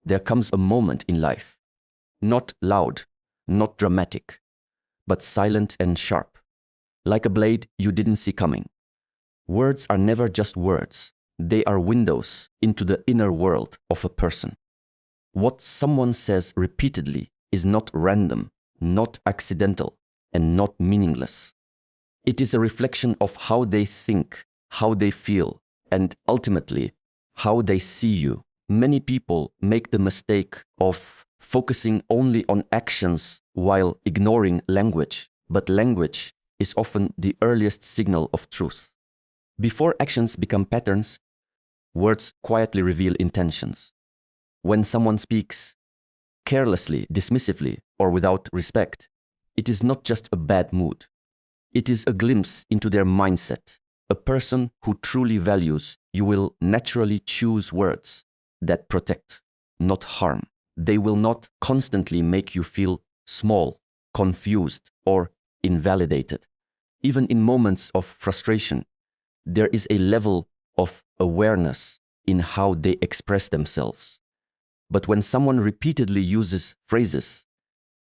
there comes a moment in life, not loud, not dramatic, but silent and sharp, like a blade you didn't see coming. Words are never just words. They are windows into the inner world of a person. What someone says repeatedly is not random, not accidental, and not meaningless. It is a reflection of how they think, how they feel, and ultimately, how they see you. Many people make the mistake of focusing only on actions while ignoring language, but language is often the earliest signal of truth. Before actions become patterns, words quietly reveal intentions. When someone speaks carelessly, dismissively, or without respect, it is not just a bad mood. It is a glimpse into their mindset. A person who truly values you will naturally choose words that protect, not harm. They will not constantly make you feel small, confused, or invalidated. Even in moments of frustration, there is a level of awareness in how they express themselves. But when someone repeatedly uses phrases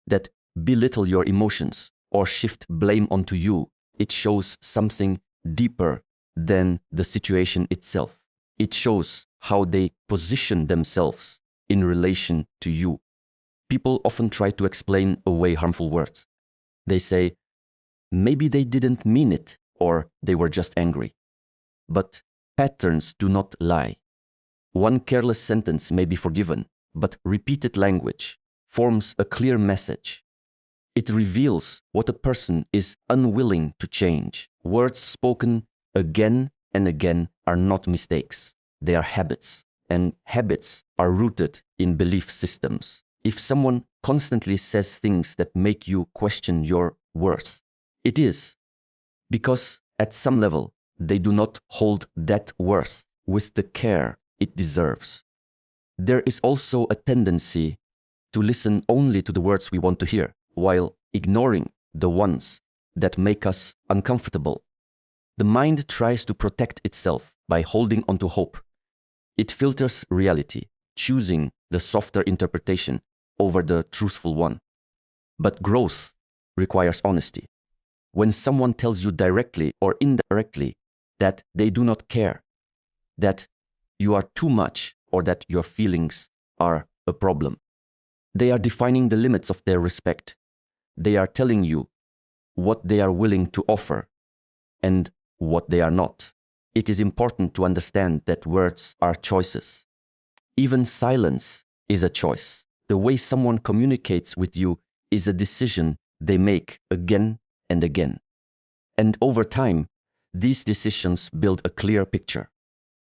that belittle your emotions or shift blame onto you, it shows something deeper than the situation itself. It shows how they position themselves in relation to you. People often try to explain away harmful words. They say, maybe they didn't mean it, or they were just angry. But patterns do not lie. One careless sentence may be forgiven, but repeated language forms a clear message. It reveals what a person is unwilling to change. Words spoken again and again are not mistakes. They are habits, and habits are rooted in belief systems. If someone constantly says things that make you question your worth, it is because at some level they do not hold that worth with the care it deserves. There is also a tendency to listen only to the words we want to hear, while ignoring the ones that make us uncomfortable. The mind tries to protect itself by holding onto hope. It filters reality, choosing the softer interpretation over the truthful one. But growth requires honesty. When someone tells you directly or indirectly that they do not care, that you are too much, or that your feelings are a problem, they are defining the limits of their respect. They are telling you what they are willing to offer and what they are not. It is important to understand that words are choices. Even silence is a choice. The way someone communicates with you is a decision they make again and again. And over time, these decisions build a clear picture,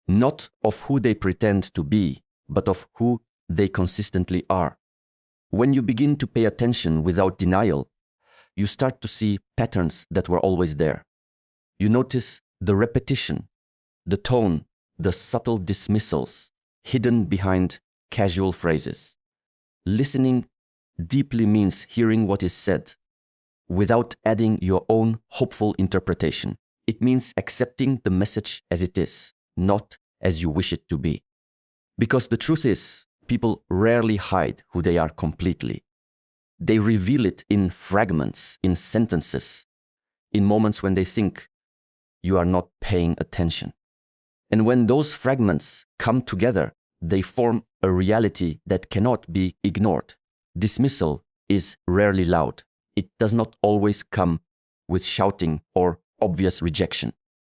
not of who they pretend to be, but of who they consistently are. When you begin to pay attention without denial, you start to see patterns that were always there. You notice the repetition, the tone, the subtle dismissals hidden behind casual phrases. Listening deeply means hearing what is said without adding your own hopeful interpretation. It means accepting the message as it is, not as you wish it to be. Because the truth is, people rarely hide who they are completely. They reveal it in fragments, in sentences, in moments when they think you are not paying attention. And when those fragments come together, they form a reality that cannot be ignored. Dismissal is rarely loud. It does not always come with shouting or obvious rejection.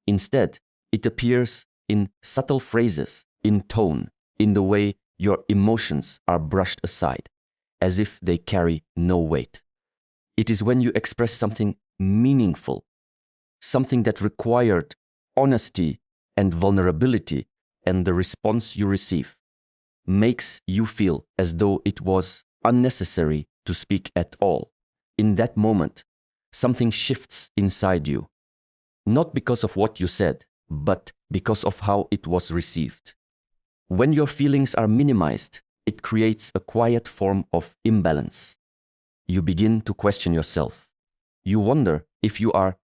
Instead, it appears in subtle phrases, in tone, in the way your emotions are brushed aside, as if they carry no weight. It is when you express something meaningful, something that required honesty and vulnerability, and the response you receive makes you feel as though it was unnecessary to speak at all. In that moment, something shifts inside you, not because of what you said, but because of how it was received. When your feelings are minimized, it creates a quiet form of imbalance. You begin to question yourself. You wonder if you are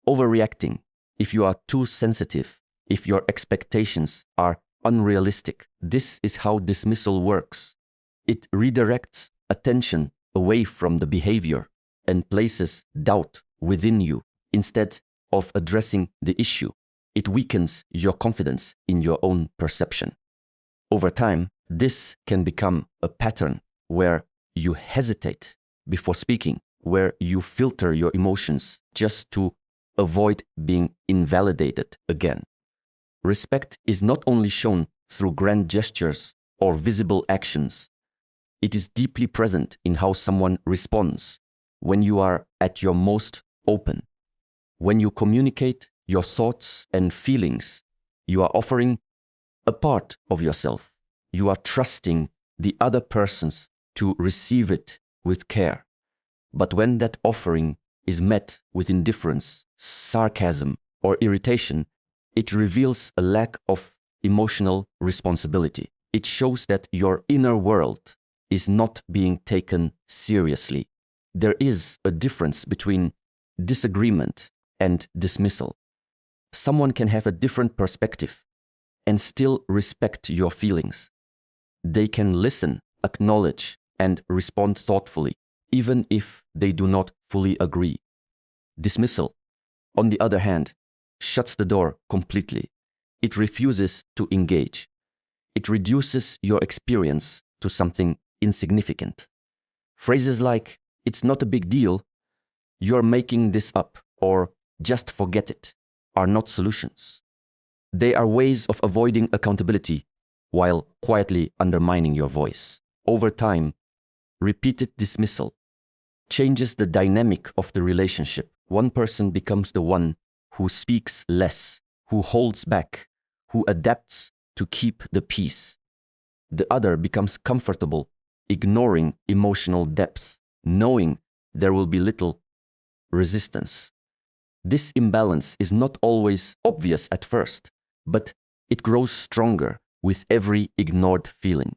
overreacting, if you are too sensitive, if your expectations are unrealistic. This is how dismissal works. It redirects attention away from the behavior and places doubt within you instead of addressing the issue. It weakens your confidence in your own perception. Over time, this can become a pattern where you hesitate before speaking, where you filter your emotions just to avoid being invalidated again. Respect is not only shown through grand gestures or visible actions. It is deeply present in how someone responds when you are at your most open. When you communicate your thoughts and feelings, you are offering a part of yourself. You are trusting the other persons to receive it with care. But when that offering is met with indifference, sarcasm, or irritation, it reveals a lack of emotional responsibility. It shows that your inner world is not being taken seriously. There is a difference between disagreement and dismissal. Someone can have a different perspective and still respect your feelings. They can listen, acknowledge, and respond thoughtfully, even if they do not fully agree. Dismissal, on the other hand, shuts the door completely. It refuses to engage. It reduces your experience to something insignificant. Phrases like, "It's not a big deal," "You're making this up," or "Just forget it," are not solutions. They are ways of avoiding accountability while quietly undermining your voice. Over time, repeated dismissal changes the dynamic of the relationship. One person becomes the one who speaks less, who holds back, who adapts to keep the peace. The other becomes comfortable, ignoring emotional depth, knowing there will be little resistance. This imbalance is not always obvious at first, but it grows stronger with every ignored feeling.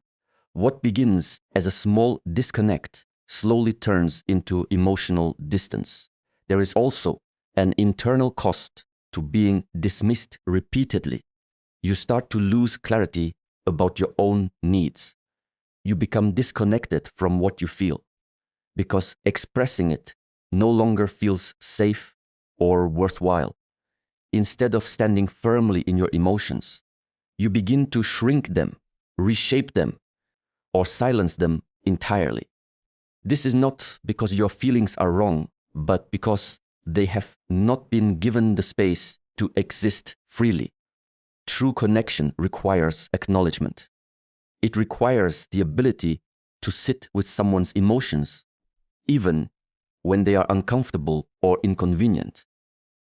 What begins as a small disconnect slowly turns into emotional distance. There is also an internal cost to being dismissed repeatedly. You start to lose clarity about your own needs. You become disconnected from what you feel because expressing it no longer feels safe or worthwhile. Instead of standing firmly in your emotions, you begin to shrink them, reshape them, or silence them entirely. This is not because your feelings are wrong, but because they have not been given the space to exist freely. True connection requires acknowledgement. It requires the ability to sit with someone's emotions, even when they are uncomfortable or inconvenient.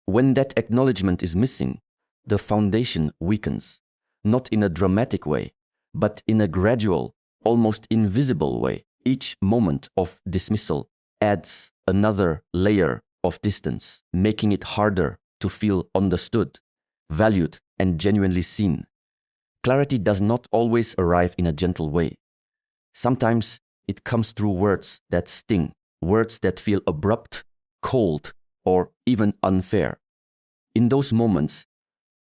When that acknowledgement is missing, the foundation weakens, not in a dramatic way, but in a gradual, almost invisible way. Each moment of dismissal adds another layer of distance, making it harder to feel understood, valued, and genuinely seen. Clarity does not always arrive in a gentle way. Sometimes it comes through words that sting, words that feel abrupt, cold, or even unfair. In those moments,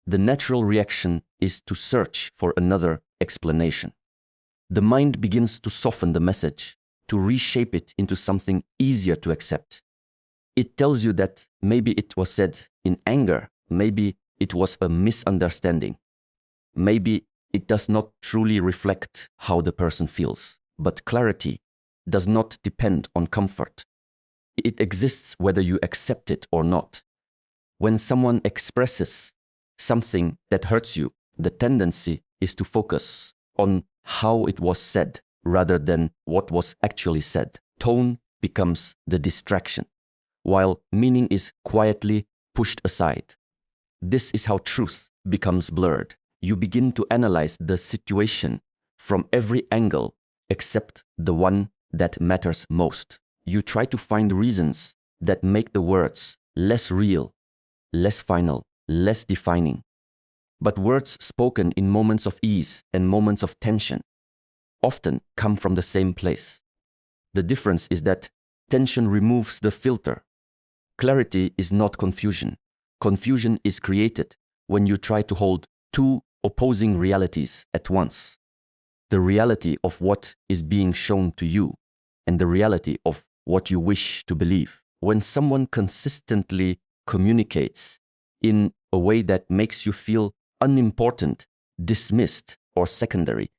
the natural reaction is to search for another explanation. The mind begins to soften the message, to reshape it into something easier to accept. It tells you that maybe it was said in anger, maybe it was a misunderstanding, maybe it does not truly reflect how the person feels. But clarity does not depend on comfort. It exists whether you accept it or not. When someone expresses something that hurts you, the tendency is to focus on how it was said rather than what was actually said. Tone becomes the distraction, while meaning is quietly pushed aside. This is how truth becomes blurred. You begin to analyze the situation from every angle except the one that matters most. You try to find reasons that make the words less real, less final, less defining. But words spoken in moments of ease and moments of tension often come from the same place. The difference is that tension removes the filter. Clarity is not confusion. Confusion is created when you try to hold two opposing realities at once. The reality of what is being shown to you and the reality of what you wish to believe. When someone consistently communicates in a way that makes you feel unimportant, dismissed, or secondary,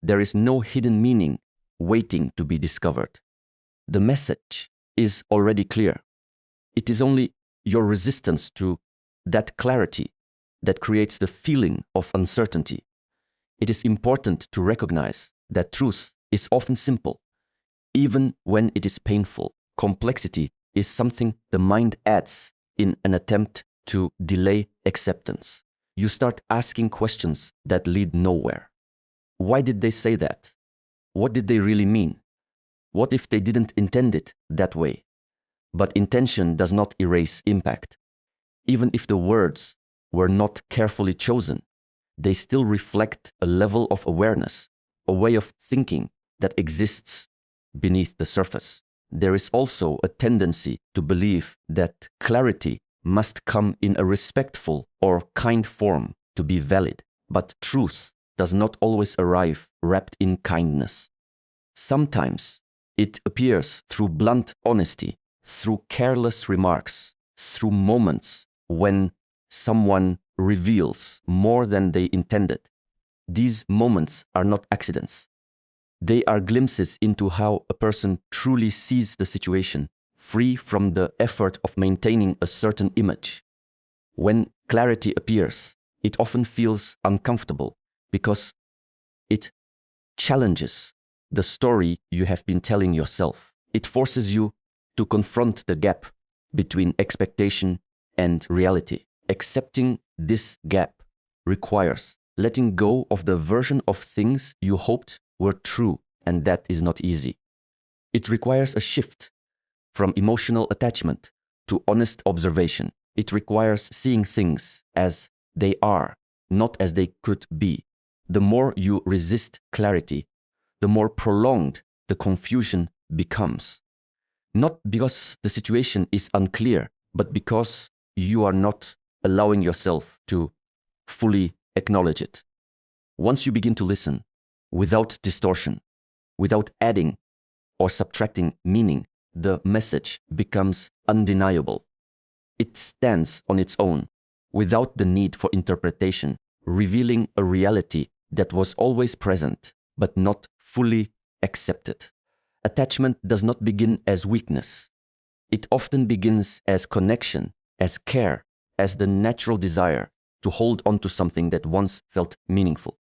there is no hidden meaning waiting to be discovered. The message is already clear. It is only your resistance to that clarity that creates the feeling of uncertainty. It is important to recognize that truth is often simple, even when it is painful. Complexity is something the mind adds in an attempt to delay acceptance. You start asking questions that lead nowhere. Why did they say that? What did they really mean? What if they didn't intend it that way? But intention does not erase impact. Even if the words were not carefully chosen, they still reflect a level of awareness, a way of thinking that exists beneath the surface. There is also a tendency to believe that clarity must come in a respectful or kind form to be valid, but truth does not always arrive wrapped in kindness. Sometimes it appears through blunt honesty, through careless remarks, through moments when someone reveals more than they intended. These moments are not accidents. They are glimpses into how a person truly sees the situation, free from the effort of maintaining a certain image. When clarity appears, it often feels uncomfortable because it challenges the story you have been telling yourself. It forces you to confront the gap between expectation and reality. Accepting this gap requires letting go of the version of things you hoped were true, and that is not easy. It requires a shift from emotional attachment to honest observation. It requires seeing things as they are, not as they could be. The more you resist clarity, the more prolonged the confusion becomes. Not because the situation is unclear, but because you are not allowing yourself to fully acknowledge it. Once you begin to listen, without distortion, without adding or subtracting meaning, the message becomes undeniable. It stands on its own, without the need for interpretation, revealing a reality that was always present, but not fully accepted. Attachment does not begin as weakness. It often begins as connection, as care, as the natural desire to hold on to something that once felt meaningful.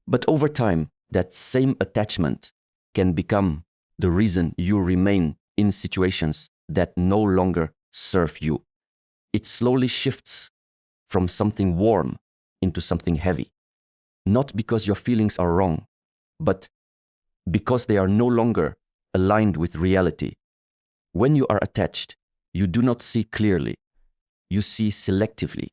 But over time, that same attachment can become the reason you remain in situations that no longer serve you. It slowly shifts from something warm into something heavy. Not because your feelings are wrong, but because they are no longer aligned with reality. When you are attached, you do not see clearly. You see selectively.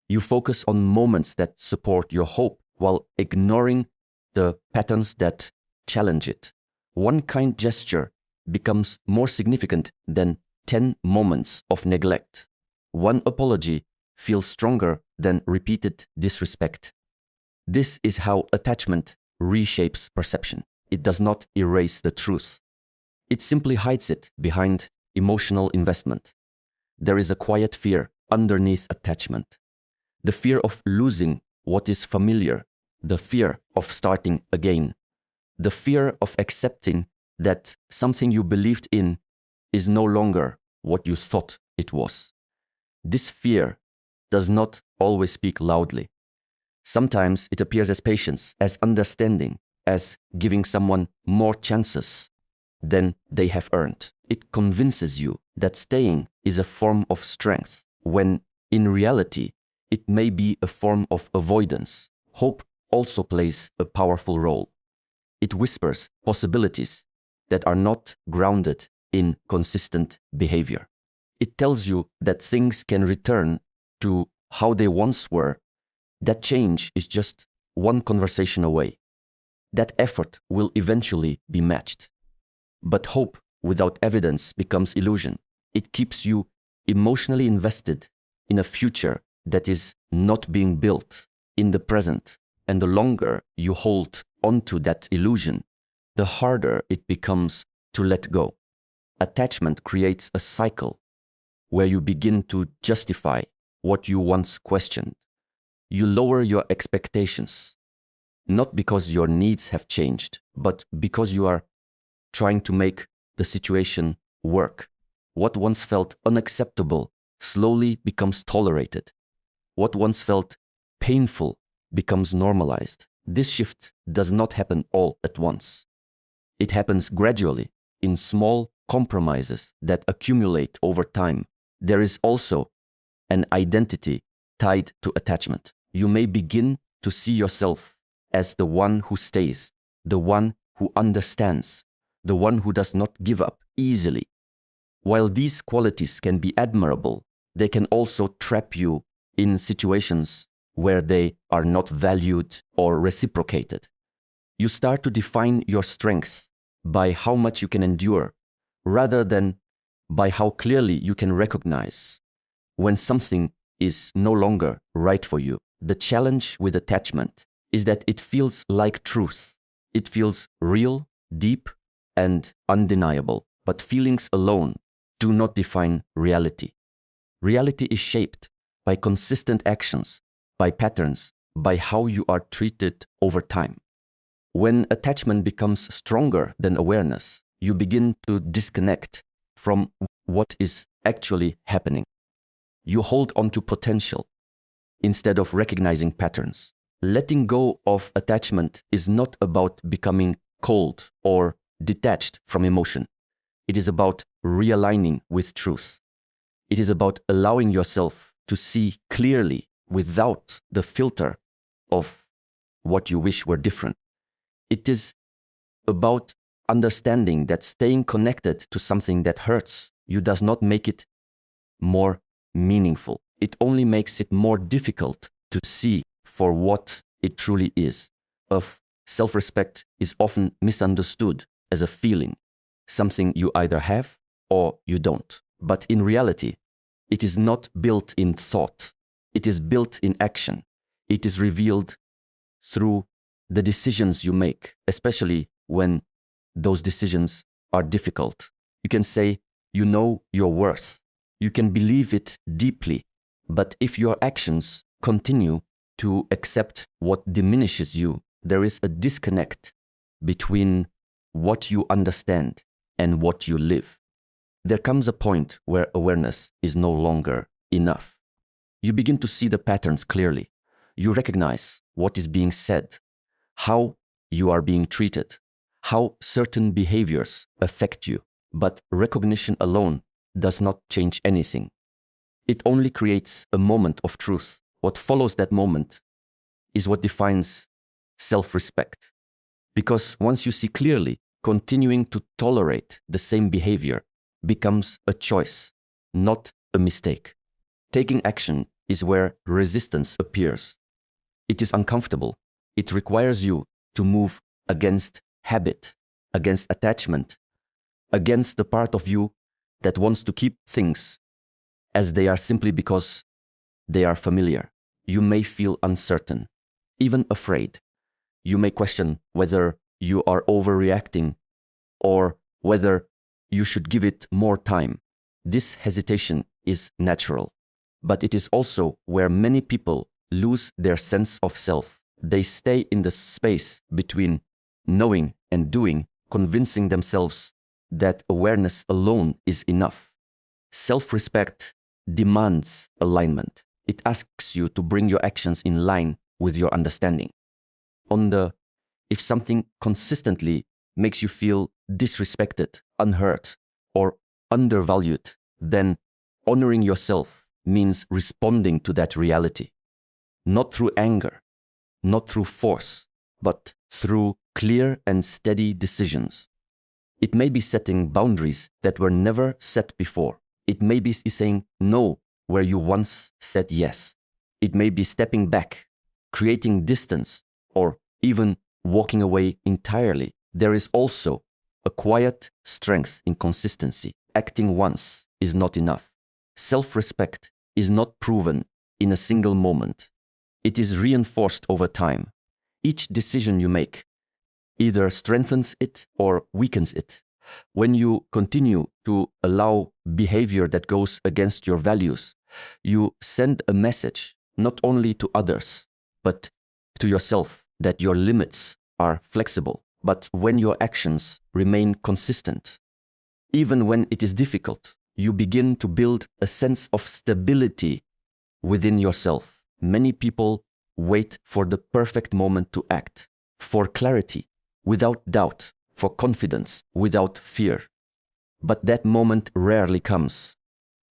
You focus on moments that support your hope while ignoring the patterns that challenge it. One kind gesture becomes more significant than 10 moments of neglect. One apology feels stronger than repeated disrespect. This is how attachment reshapes perception. It does not erase the truth. It simply hides it behind emotional investment. There is a quiet fear underneath attachment. The fear of losing what is familiar, the fear of starting again, the fear of accepting that something you believed in is no longer what you thought it was. This fear does not always speak loudly. Sometimes it appears as patience, as understanding, as giving someone more chances than they have earned. It convinces you that staying is a form of strength, when in reality, it may be a form of avoidance. Hope also plays a powerful role. It whispers possibilities that are not grounded in consistent behavior. It tells you that things can return to how they once were, that change is just one conversation away, that effort will eventually be matched. But hope without evidence becomes illusion. It keeps you emotionally invested in a future that is not being built. in the present, and the longer you hold onto that illusion, the harder it becomes to let go. Attachment creates a cycle where you begin to justify what you once questioned. You lower your expectations, not because your needs have changed, but because you are trying to make the situation work. What once felt unacceptable slowly becomes tolerated. What once felt painful becomes normalized. This shift does not happen all at once. It happens gradually in small compromises that accumulate over time. There is also an identity tied to attachment. You may begin to see yourself as the one who stays, the one who understands, the one who does not give up easily. While these qualities can be admirable, they can also trap you in situations where they are not valued or reciprocated. You start to define your strength by how much you can endure, rather than by how clearly you can recognize when something is no longer right for you. The challenge with attachment is that it feels like truth. It feels real, deep, and undeniable. But feelings alone do not define reality. Reality is shaped by consistent actions, by patterns, by how you are treated over time. When attachment becomes stronger than awareness, you begin to disconnect from what is actually happening. You hold on to potential instead of recognizing patterns. Letting go of attachment is not about becoming cold or detached from emotion. It is about realigning with truth. It is about allowing yourself to see clearly without the filter of what you wish were different. It is about understanding that staying connected to something that hurts you does not make it more meaningful. It only makes it more difficult to see for what it truly is. Of self-respect is often misunderstood as a feeling, something you either have or you don't. But in reality, it is not built in thought. It is built in action. It is revealed through the decisions you make, especially when those decisions are difficult. You can say you know your worth. You can believe it deeply. But if your actions continue to accept what diminishes you, there is a disconnect between what you understand and what you live. There comes a point where awareness is no longer enough. You begin to see the patterns clearly. You recognize what is being said, how you are being treated, how certain behaviors affect you. But recognition alone does not change anything. It only creates a moment of truth. What follows that moment is what defines self-respect. Because once you see clearly, continuing to tolerate the same behavior becomes a choice, not a mistake. Taking action is where resistance appears. It is uncomfortable. It requires you to move against habit, against attachment, against the part of you that wants to keep things as they are simply because they are familiar. You may feel uncertain, even afraid. You may question whether you are overreacting or whether you should give it more time. This hesitation is natural, but it is also where many people lose their sense of self. They stay in the space between knowing and doing, convincing themselves that awareness alone is enough. Self-respect demands alignment. It asks you to bring your actions in line with your understanding. If something consistently makes you feel disrespected, unheard, or undervalued, then honoring yourself means responding to that reality. Not through anger, not through force, but through clear and steady decisions. It may be setting boundaries that were never set before. It may be saying no where you once said yes. It may be stepping back, creating distance, or even walking away entirely. There is also a quiet strength in consistency. Acting once is not enough. Self-respect is not proven in a single moment. It is reinforced over time. Each decision you make either strengthens it or weakens it. When you continue to allow behavior that goes against your values, you send a message not only to others, but to yourself that your limits are flexible. But when your actions remain consistent, even when it is difficult, you begin to build a sense of stability within yourself. Many people wait for the perfect moment to act, for clarity without doubt, for confidence without fear. But that moment rarely comes.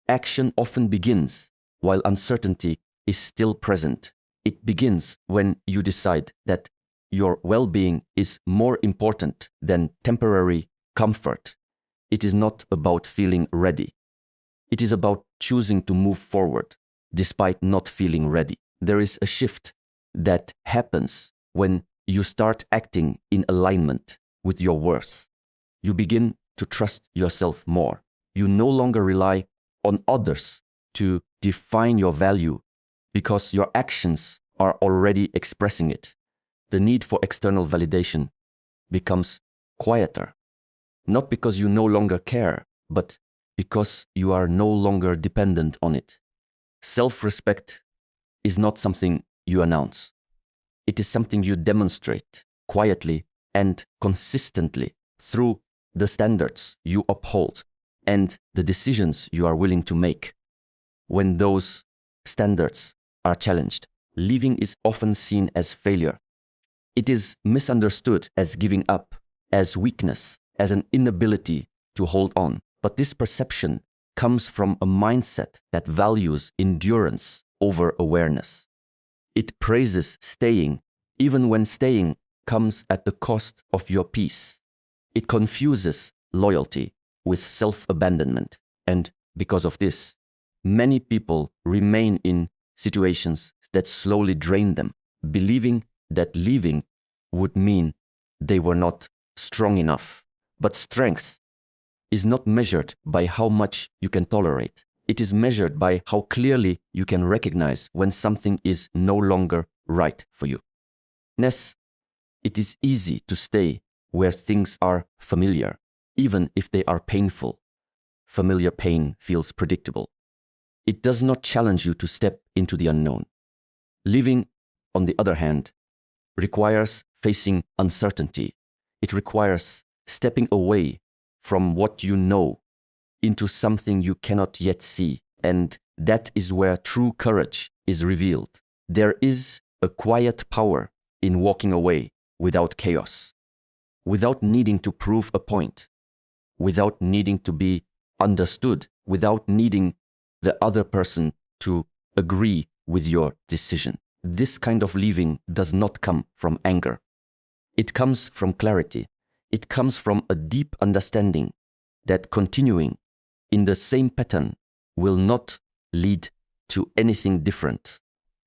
Action often begins while uncertainty is still present. It begins when you decide that your well-being is more important than temporary comfort. It is not about feeling ready. It is about choosing to move forward despite not feeling ready. There is a shift that happens when you start acting in alignment with your worth. You begin to trust yourself more. You no longer rely on others to define your value because your actions are already expressing it. The need for external validation becomes quieter, not because you no longer care, but because you are no longer dependent on it. Self-respect is not something you announce. It is something you demonstrate quietly and consistently through the standards you uphold and the decisions you are willing to make. When those standards are challenged, leaving is often seen as failure. It is misunderstood as giving up, as weakness, as an inability to hold on. But this perception comes from a mindset that values endurance over awareness. It praises staying, even when staying comes at the cost of your peace. It confuses loyalty with self-abandonment. And because of this, many people remain in situations that slowly drain them, believing that leaving would mean they were not strong enough. But strength is not measured by how much you can tolerate. It is measured by how clearly you can recognize when something is no longer right for you. Yes, it is easy to stay where things are familiar, even if they are painful. Familiar pain feels predictable. It does not challenge you to step into the unknown. Living, on the other hand, requires facing uncertainty. It requires stepping away from what you know into something you cannot yet see. And that is where true courage is revealed. There is a quiet power in walking away without chaos, without needing to prove a point, without needing to be understood, without needing the other person to agree with your decision. This kind of leaving does not come from anger. It comes from clarity. It comes from a deep understanding that continuing in the same pattern will not lead to anything different.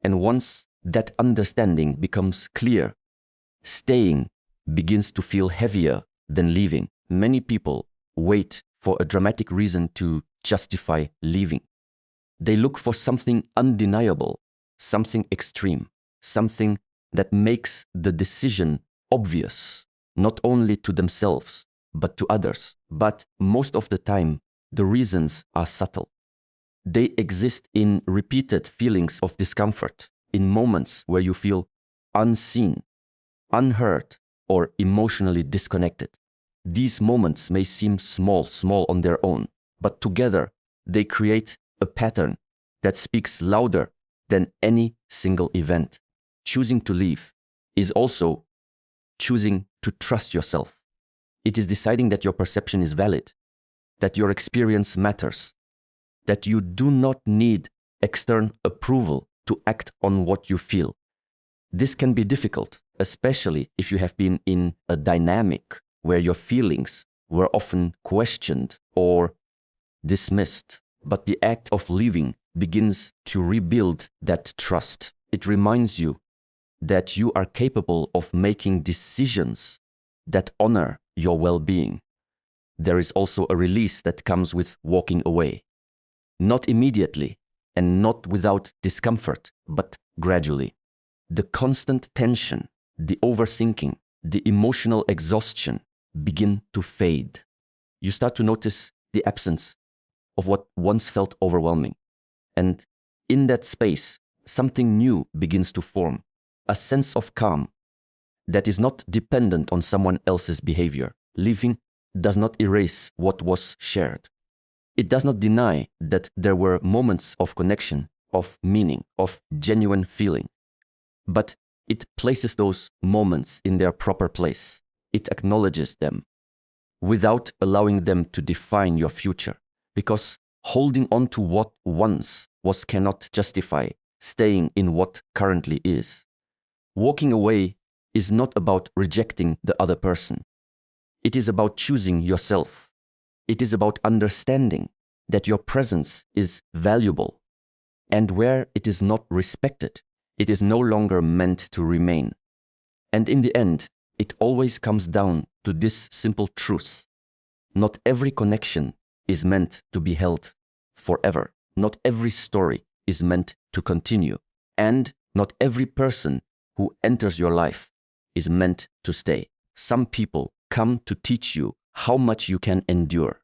And once that understanding becomes clear, staying begins to feel heavier than leaving. Many people wait for a dramatic reason to justify leaving. They look for something undeniable, something extreme, something that makes the decision obvious, not only to themselves, but to others. But most of the time, the reasons are subtle. They exist in repeated feelings of discomfort, in moments where you feel unseen, unheard, or emotionally disconnected. These moments may seem small on their own, but together they create a pattern that speaks louder than any single event. Choosing to leave is also choosing to trust yourself. It is deciding that your perception is valid, that your experience matters, that you do not need external approval to act on what you feel. This can be difficult, especially if you have been in a dynamic where your feelings were often questioned or dismissed. But the act of leaving begins to rebuild that trust. It reminds you that you are capable of making decisions that honor your well-being. There is also a release that comes with walking away. Not immediately and not without discomfort, but gradually. the constant tension, the overthinking, the emotional exhaustion begin to fade. You start to notice the absence of what once felt overwhelming. And in that space, something new begins to form, a sense of calm that is not dependent on someone else's behavior. Living does not erase what was shared. It does not deny that there were moments of connection, of meaning, of genuine feeling. But it places those moments in their proper place. It acknowledges them without allowing them to define your future. Because holding on to what once was cannot justify staying in what currently is. Walking away is not about rejecting the other person. It is about choosing yourself. It is about understanding that your presence is valuable. And where it is not respected, it is no longer meant to remain. And in the end, it always comes down to this simple truth. Not every connection is meant to be held forever. Not every story is meant to continue. And not every person who enters your life is meant to stay. Some people come to teach you how much you can endure,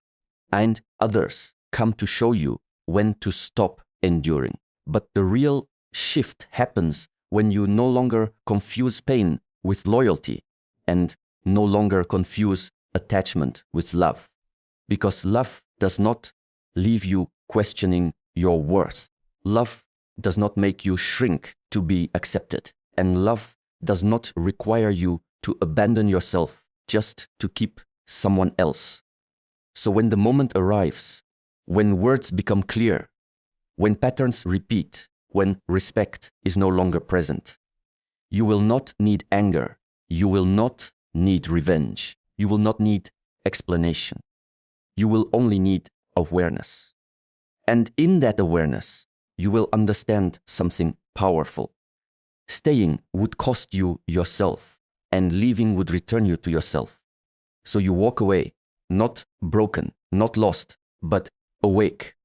and others come to show you when to stop enduring. But the real shift happens when you no longer confuse pain with loyalty and no longer confuse attachment with love. Because love does not leave you questioning your worth. Love does not make you shrink to be accepted. And love does not require you to abandon yourself just to keep someone else. So when the moment arrives, when words become clear, when patterns repeat, when respect is no longer present, you will not need anger. You will not need revenge. You will not need explanation. You will only need awareness. And in that awareness, you will understand something powerful. Staying would cost you yourself, and leaving would return you to yourself. So you walk away, not broken, not lost, but awake,